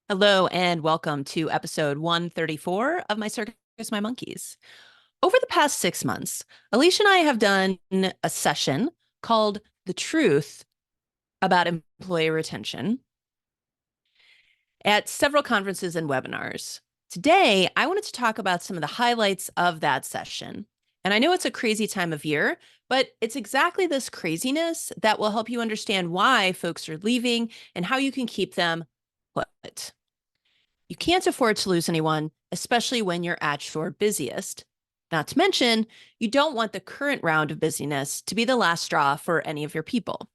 Hello and welcome to episode 134 of My Circus, My Monkeys. Over the past 6 months, Alicia and I have done a session called The Truth About Employee Retention at several conferences and webinars. Today, I wanted to talk about some of the highlights of that session. And I know it's a crazy time of year, but it's exactly this craziness that will help you understand why folks are leaving and how you can keep them put. You can't afford to lose anyone, especially when you're at your busiest. Not to mention, you don't want the current round of busyness to be the last straw for any of your people.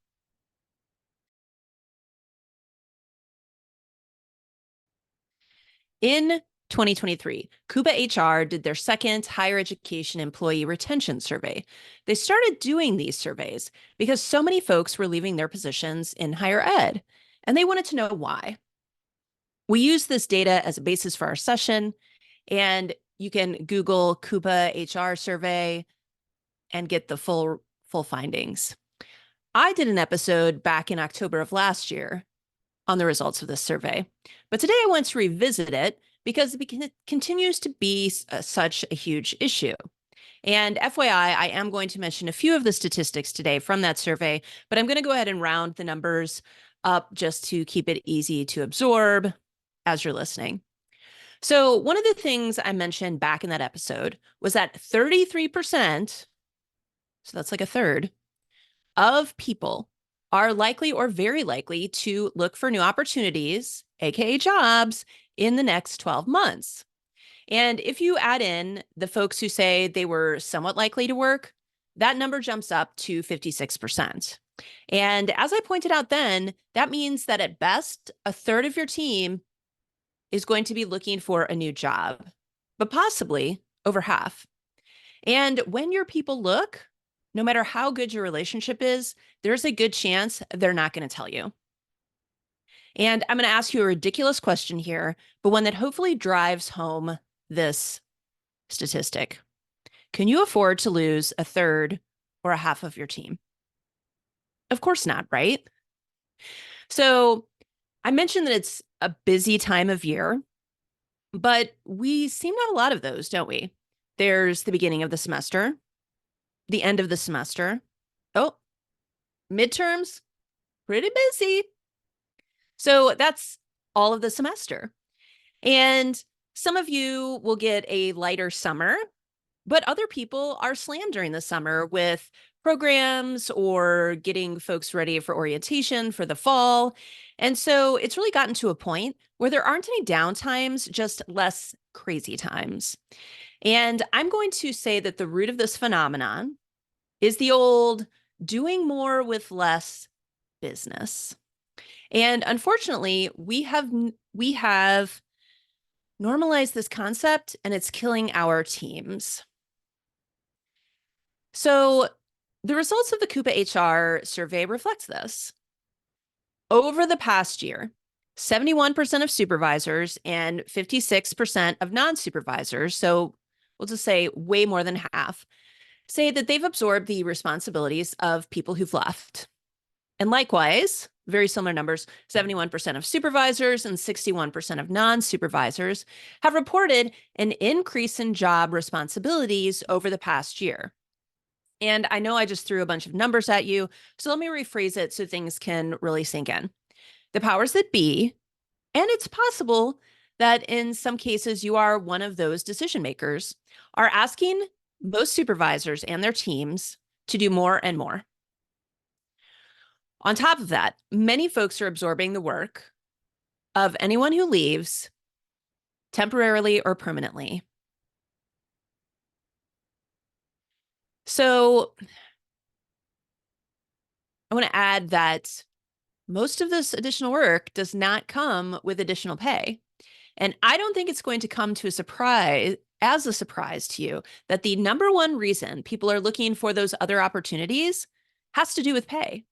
In 2023, CUPA-HR did their second higher education employee retention survey. They started doing these surveys because so many folks were leaving their positions in higher ed, and they wanted to know why. We use this data as a basis for our session, and you can Google CUPA-HR survey and get the full findings. I did an episode back in October of last year on the results of this survey, but today I want to revisit it because it continues to be such a huge issue. And FYI, I am going to mention a few of the statistics today from that survey, but I'm going to go ahead and round the numbers up just to keep it easy to absorb as you're listening. So one of the things I mentioned back in that episode was that 33%, so that's like a third, of people are likely or very likely to look for new opportunities, aka jobs, in the next 12 months. And if you add in the folks who say they were somewhat likely to work, that number jumps up to 56%. And as I pointed out then, that means that at best, a third of your team is going to be looking for a new job, but possibly over half. And when your people look, no matter how good your relationship is, there's a good chance they're not going to tell you. And I'm going to ask you a ridiculous question here, but one that hopefully drives home this statistic. Can you afford to lose a third or a half of your team? Of course not, right? So I mentioned that it's a busy time of year, but we seem to have a lot of those, don't we? There's the beginning of the semester, the end of the semester. Oh, midterms, pretty busy. So that's all of the semester. And some of you will get a lighter summer, but other people are slammed during the summer with programs or getting folks ready for orientation for the fall. And so it's really gotten to a point where there aren't any downtimes, just less crazy times. And I'm going to say that the root of this phenomenon is the old doing more with less business. And unfortunately, we have normalized this concept and it's killing our teams. So the results of the CUPA-HR survey reflect this. Over the past year, 71% of supervisors and 56% of non-supervisors, so we'll just say way more than half, say that they've absorbed the responsibilities of people who've left. And likewise, very similar numbers, 71% of supervisors and 61% of non-supervisors have reported an increase in job responsibilities over the past year. And I know I just threw a bunch of numbers at you, so let me rephrase it so things can really sink in. The powers that be, and it's possible that in some cases you are one of those decision makers, are asking most supervisors and their teams to do more and more. On top of that, many folks are absorbing the work of anyone who leaves temporarily or permanently. So I want to add that most of this additional work does not come with additional pay. And I don't think it's going to come to a surprise to you that the number one reason people are looking for those other opportunities has to do with pay.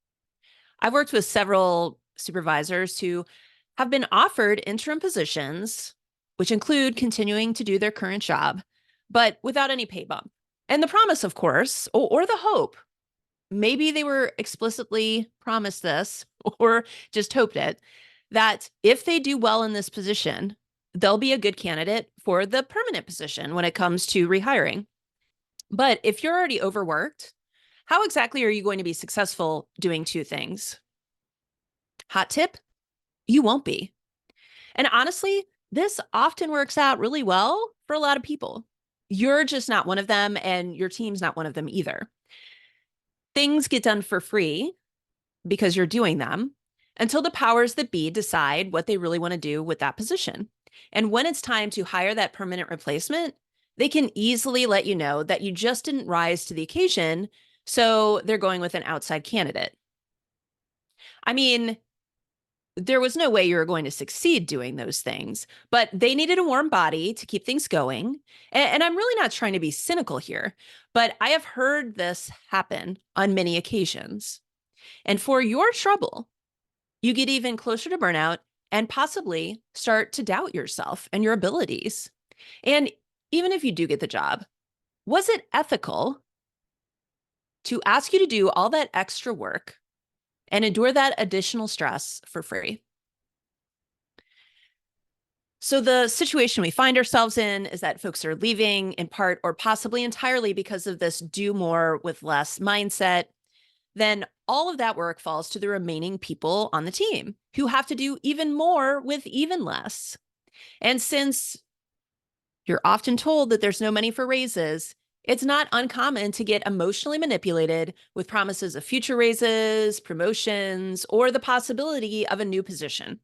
I've worked with several supervisors who have been offered interim positions, which include continuing to do their current job, but without any pay bump. And the promise, of course, or the hope, maybe they were explicitly promised this or just hoped it, that if they do well in this position, they'll be a good candidate for the permanent position when it comes to rehiring. But if you're already overworked, how exactly are you going to be successful doing two things? Hot tip, you won't be. And honestly, this often works out really well for a lot of people. You're just not one of them, and your team's not one of them either. Things get done for free because you're doing them until the powers that be decide what they really want to do with that position. And when it's time to hire that permanent replacement, they can easily let you know that you just didn't rise to the occasion, so they're going with an outside candidate. I mean, there was no way you were going to succeed doing those things, but they needed a warm body to keep things going. And I'm really not trying to be cynical here, but I have heard this happen on many occasions. And for your trouble, you get even closer to burnout and possibly start to doubt yourself and your abilities. And even if you do get the job, was it ethical to ask you to do all that extra work and endure that additional stress for free? So, the situation we find ourselves in is that folks are leaving in part or possibly entirely because of this do more with less mindset. Then all of that work falls to the remaining people on the team who have to do even more with even less. And since you're often told that there's no money for raises, it's not uncommon to get emotionally manipulated with promises of future raises, promotions, or the possibility of a new position.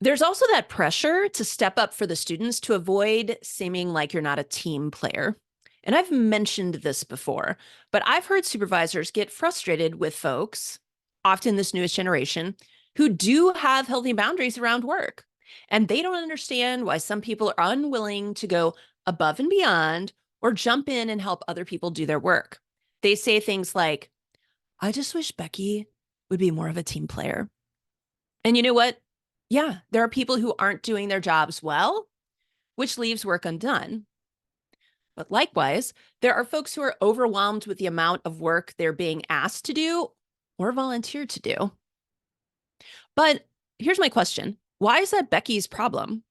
There's also that pressure to step up for the students to avoid seeming like you're not a team player. And I've mentioned this before, but I've heard supervisors get frustrated with folks, often this newest generation, who do have healthy boundaries around work. And they don't understand why some people are unwilling to go above and beyond or jump in and help other people do their work. They say things like, I just wish Becky would be more of a team player. And you know what? Yeah, there are people who aren't doing their jobs well, which leaves work undone. But likewise, there are folks who are overwhelmed with the amount of work they're being asked to do or volunteered to do. But here's my question. Why is that Becky's problem?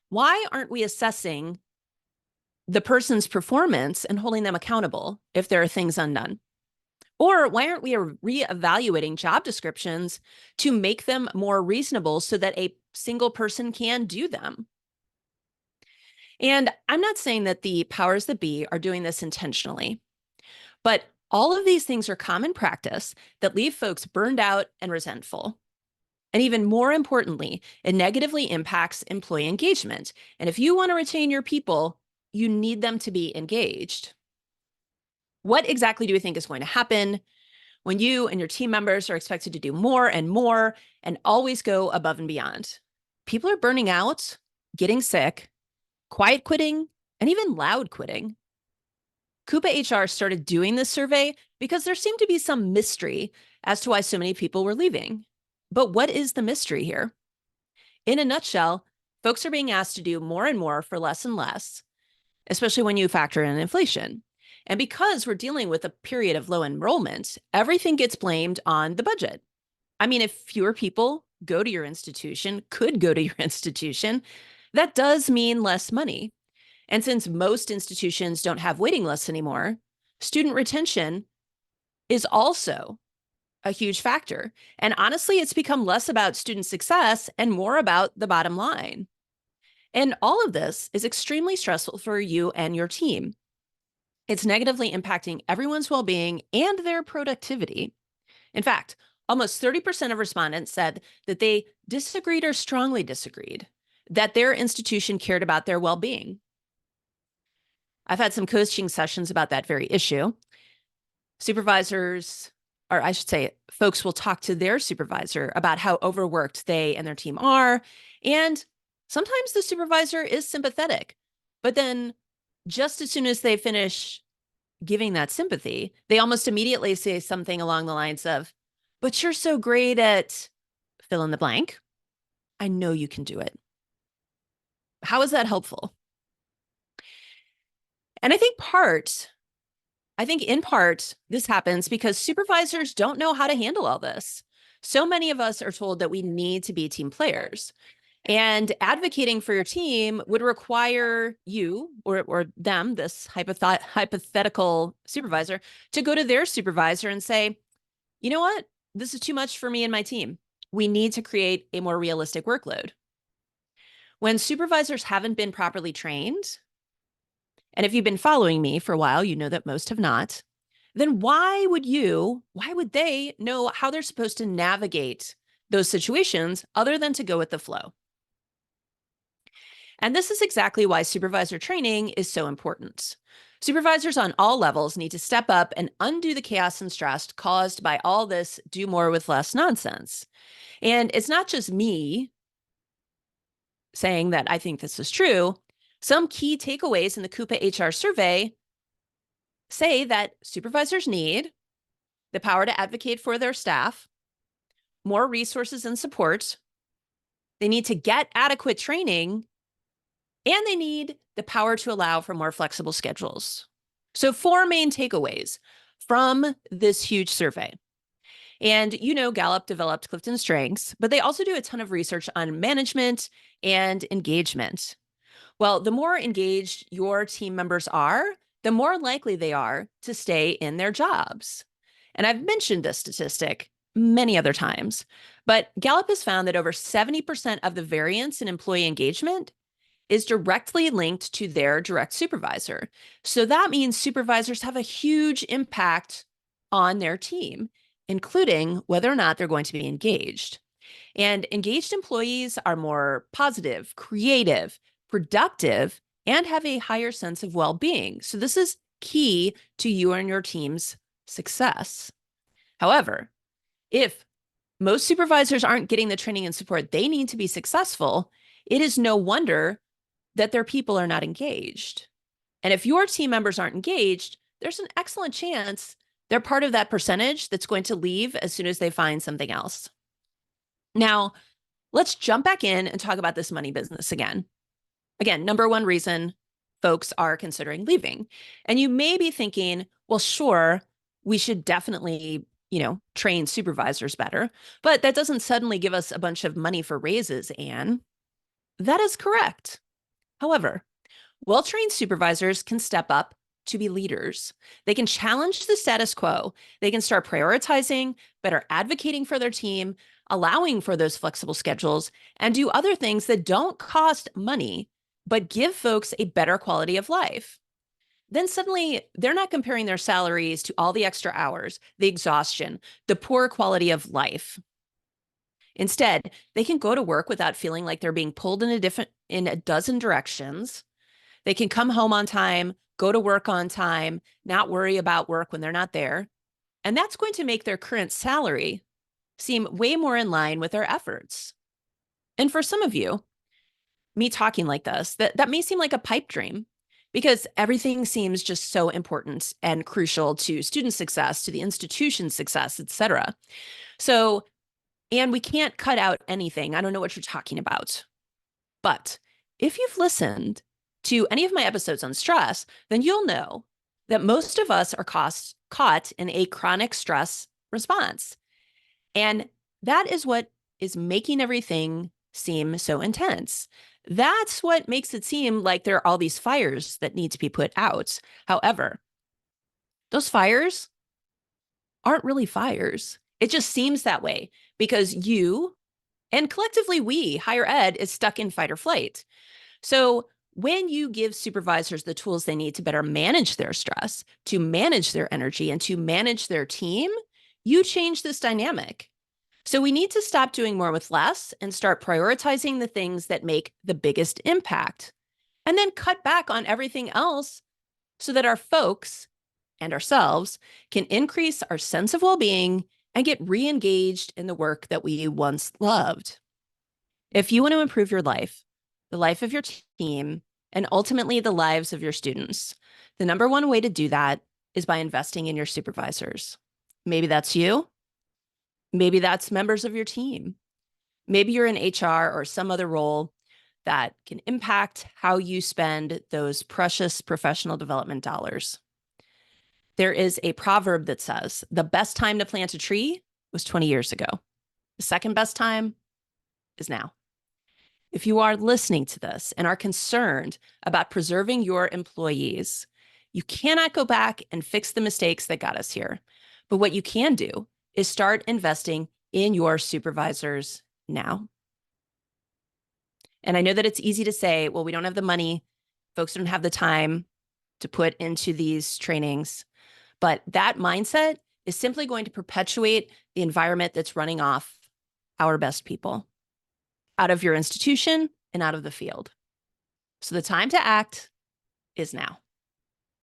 Why aren't we assessing the person's performance and holding them accountable if there are things undone? Or why aren't we reevaluating job descriptions to make them more reasonable so that a single person can do them? And I'm not saying that the powers that be are doing this intentionally, but all of these things are common practice that leave folks burned out and resentful. And even more importantly, it negatively impacts employee engagement. And if you want to retain your people, you need them to be engaged. What exactly do you think is going to happen when you and your team members are expected to do more and more and always go above and beyond? People are burning out, getting sick, quiet quitting, and even loud quitting. CUPA-HR started doing this survey because there seemed to be some mystery as to why so many people were leaving. But what is the mystery here? In a nutshell, folks are being asked to do more and more for less and less, especially when you factor in inflation. And because we're dealing with a period of low enrollment, everything gets blamed on the budget. I mean, if fewer people go to your institution, could go to your institution, that does mean less money. And since most institutions don't have waiting lists anymore, student retention is also a huge factor. And honestly, it's become less about student success and more about the bottom line. And all of this is extremely stressful for you and your team. It's negatively impacting everyone's well-being and their productivity. In fact, almost 30% of respondents said that they disagreed or strongly disagreed that their institution cared about their well-being. I've had some coaching sessions about that very issue. Supervisors, or I should say, folks will talk to their supervisor about how overworked they and their team are. And sometimes the supervisor is sympathetic, but then just as soon as they finish giving that sympathy, they almost immediately say something along the lines of, but you're so great at fill in the blank. I know you can do it. How is that helpful? And I think in part, this happens because supervisors don't know how to handle all this. So many of us are told that we need to be team players. And advocating for your team would require you or them, this hypothetical supervisor, to go to their supervisor and say, you know what? This is too much for me and my team. We need to create a more realistic workload. When supervisors haven't been properly trained, and if you've been following me for a while, you know that most have not, then why would they know how they're supposed to navigate those situations other than to go with the flow? And this is exactly why supervisor training is so important. Supervisors on all levels need to step up and undo the chaos and stress caused by all this do more with less nonsense. And it's not just me saying that I think this is true. Some key takeaways in the CUPA-HR survey say that supervisors need the power to advocate for their staff, more resources and support. They need to get adequate training, and they need the power to allow for more flexible schedules. So 4 main takeaways from this huge survey. And Gallup developed Clifton Strengths, but they also do a ton of research on management and engagement. Well, the more engaged your team members are, the more likely they are to stay in their jobs. And I've mentioned this statistic many other times, but Gallup has found that over 70% of the variance in employee engagement is directly linked to their direct supervisor. So that means supervisors have a huge impact on their team, including whether or not they're going to be engaged. And engaged employees are more positive, creative, productive, and have a higher sense of well-being. So this is key to you and your team's success. However, if most supervisors aren't getting the training and support they need to be successful, it is no wonder that their people are not engaged. And if your team members aren't engaged, there's an excellent chance they're part of that percentage that's going to leave as soon as they find something else. Now, let's jump back in and talk about this money business again. Again, number one reason folks are considering leaving. And you may be thinking, well, sure, we should definitely, train supervisors better, but that doesn't suddenly give us a bunch of money for raises, Anne. That is correct. However, well-trained supervisors can step up to be leaders. They can challenge the status quo. They can start prioritizing, better advocating for their team, allowing for those flexible schedules, and do other things that don't cost money, but give folks a better quality of life. Then suddenly they're not comparing their salaries to all the extra hours, the exhaustion, the poor quality of life. Instead, they can go to work without feeling like they're being pulled in a dozen directions. They can come home on time, go to work on time, not worry about work when they're not there. And that's going to make their current salary seem way more in line with their efforts. And for some of you, me talking like this, that may seem like a pipe dream because everything seems just so important and crucial to student success, to the institution's success, et cetera. So, and we can't cut out anything. I don't know what you're talking about. But if you've listened to any of my episodes on stress, then you'll know that most of us are caught in a chronic stress response. And that is what is making everything seem so intense. That's what makes it seem like there are all these fires that need to be put out. However, those fires aren't really fires. It just seems that way because you and collectively we, higher ed, is stuck in fight or flight. So when you give supervisors the tools they need to better manage their stress, to manage their energy, and to manage their team, you change this dynamic. So we need to stop doing more with less and start prioritizing the things that make the biggest impact, and then cut back on everything else so that our folks and ourselves can increase our sense of well-being and get re-engaged in the work that we once loved. If you want to improve your life, the life of your team, and ultimately the lives of your students, the number one way to do that is by investing in your supervisors. Maybe that's you. Maybe that's members of your team. Maybe you're in HR or some other role that can impact how you spend those precious professional development dollars. There is a proverb that says, the best time to plant a tree was 20 years ago. The second best time is now. If you are listening to this and are concerned about preserving your employees, you cannot go back and fix the mistakes that got us here. But what you can do is start investing in your supervisors now. And I know that it's easy to say, well, we don't have the money, folks don't have the time to put into these trainings. But that mindset is simply going to perpetuate the environment that's running off our best people out of your institution and out of the field. So the time to act is now.